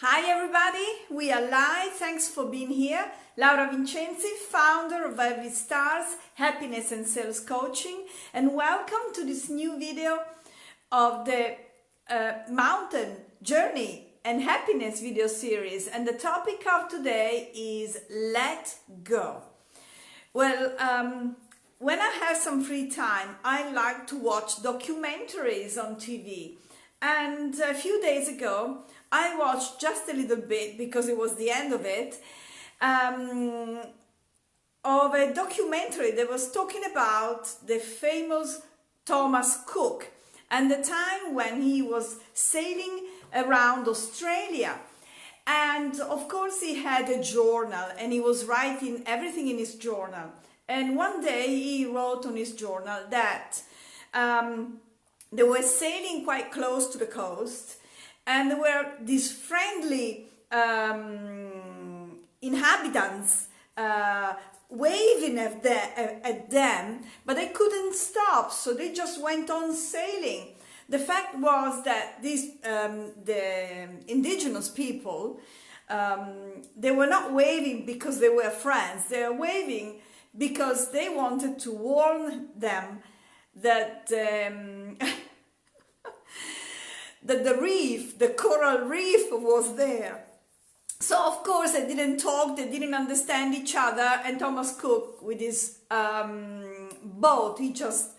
Hi everybody, we are live. Thanks for being here. Laura Vincenzi, founder of LVSTARS, Happiness and Sales Coaching, and welcome to this new video of the Mountain Journey and Happiness video series. And the topic of today is Let Go. Well, when I have some free time, I like to watch documentaries on TV. And a few days ago, I watched just a little bit, because it was the end of it, of a documentary that was talking about the famous Thomas Cook and the time when he was sailing around Australia. And of course he had a journal and he was writing everything in his journal. And one day he wrote on his journal that they were sailing quite close to the coast, and there were these friendly inhabitants waving at them, but they couldn't stop, so they just went on sailing. The fact was that these the indigenous people, they were not waving because they were friends. They were waving because they wanted to warn them that that the reef, the coral reef, was there. So of course they didn't talk, they didn't understand each other, and Thomas Cook with his boat, he just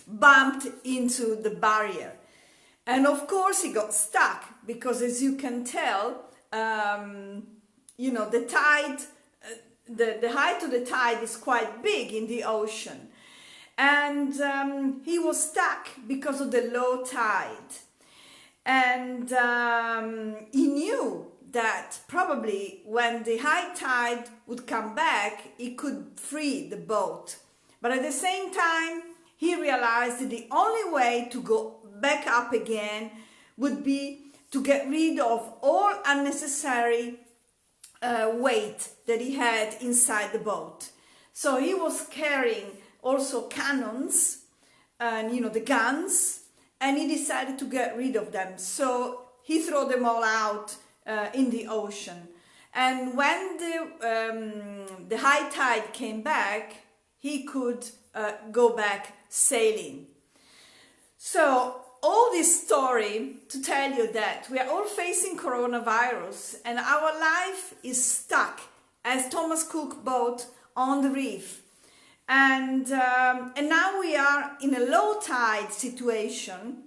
bumped into the barrier. And of course he got stuck, because as you can tell, you know, the tide, the height of the tide is quite big in the ocean. And he was stuck because of the low tide. And he knew that probably when the high tide would come back, he could free the boat. But at the same time, he realized that the only way to go back up again would be to get rid of all unnecessary weight that he had inside the boat. So he was carrying also cannons and, you know, the guns, and he decided to get rid of them. So he threw them all out in the ocean. And when the high tide came back, he could go back sailing. So all this story to tell you that we are all facing coronavirus, and our life is stuck as Thomas Cook boat on the reef. And now we are in a low tide situation,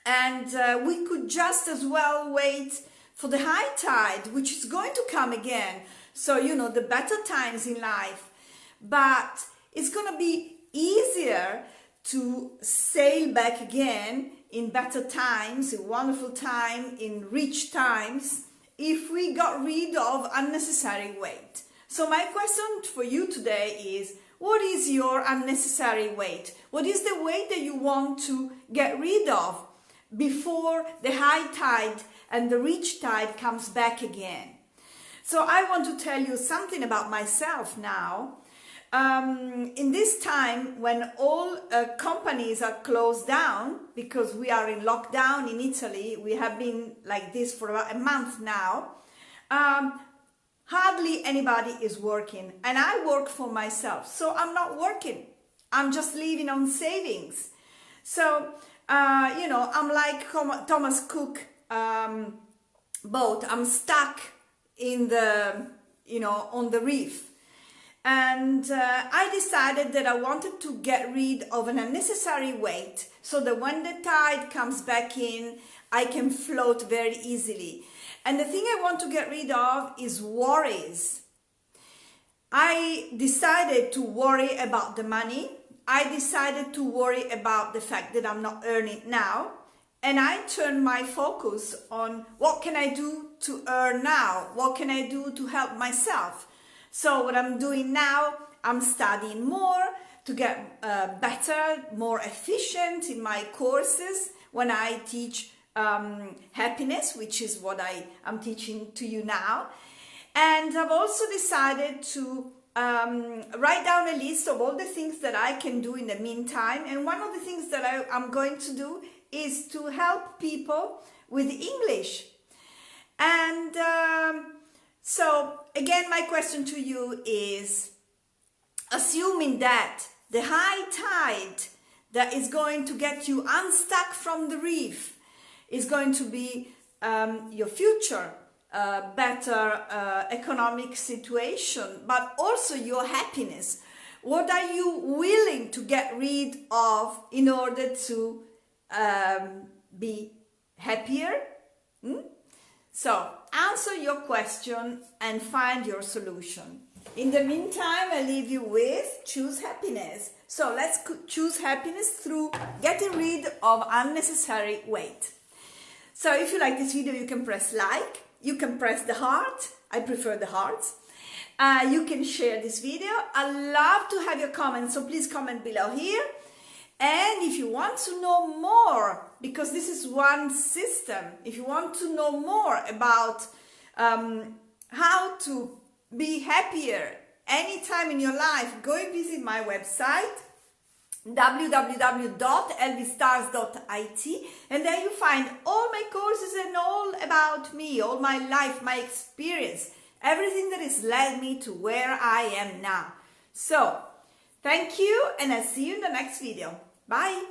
and we could just as well wait for the high tide, which is going to come again. So, you know, the better times in life. But it's going to be easier to sail back again in better times, in wonderful time, in rich times, if we got rid of unnecessary weight. So my question for you today is, what is your unnecessary weight? What is the weight that you want to get rid of before the high tide and the rich tide comes back again? So I want to tell you something about myself now. In this time when all companies are closed down, because we are in lockdown in Italy, we have been like this for about a month now, hardly anybody is working, and I work for myself, so I'm not working. I'm just living on savings. So, you know, I'm like Thomas Cook boat. I'm stuck in the, you know, on the reef. And I decided that I wanted to get rid of an unnecessary weight, so that when the tide comes back in, I can float very easily. And the thing I want to get rid of is worries. I decided to worry about the money. I decided to worry about the fact that I'm not earning now. And I turned my focus on what can I do to earn now? What can I do to help myself? So what I'm doing now, I'm studying more to get better, more efficient in my courses when I teach happiness, which is what I'm teaching to you now. And I've also decided to write down a list of all the things that I can do in the meantime. And one of the things that I'm going to do is to help people with English. And So again, my question to you is, assuming that the high tide that is going to get you unstuck from the reef is going to be your future better economic situation, but also your happiness. What are you willing to get rid of in order to be happier? So answer your question and find your solution. In the meantime, I leave you with choose happiness. So let's choose happiness through getting rid of unnecessary weight. So if you like this video, you can press like, you can press the heart. I prefer the hearts. You can share this video. I love to have your comments, so please comment below here. And if you want to know more, because this is one system, if you want to know more about how to be happier anytime in your life, go and visit my website www.lvstars.it, and there you find all my courses and all about me, all my life, my experience, everything that has led me to where I am now. So thank you, and I'll see you in the next video. Bye.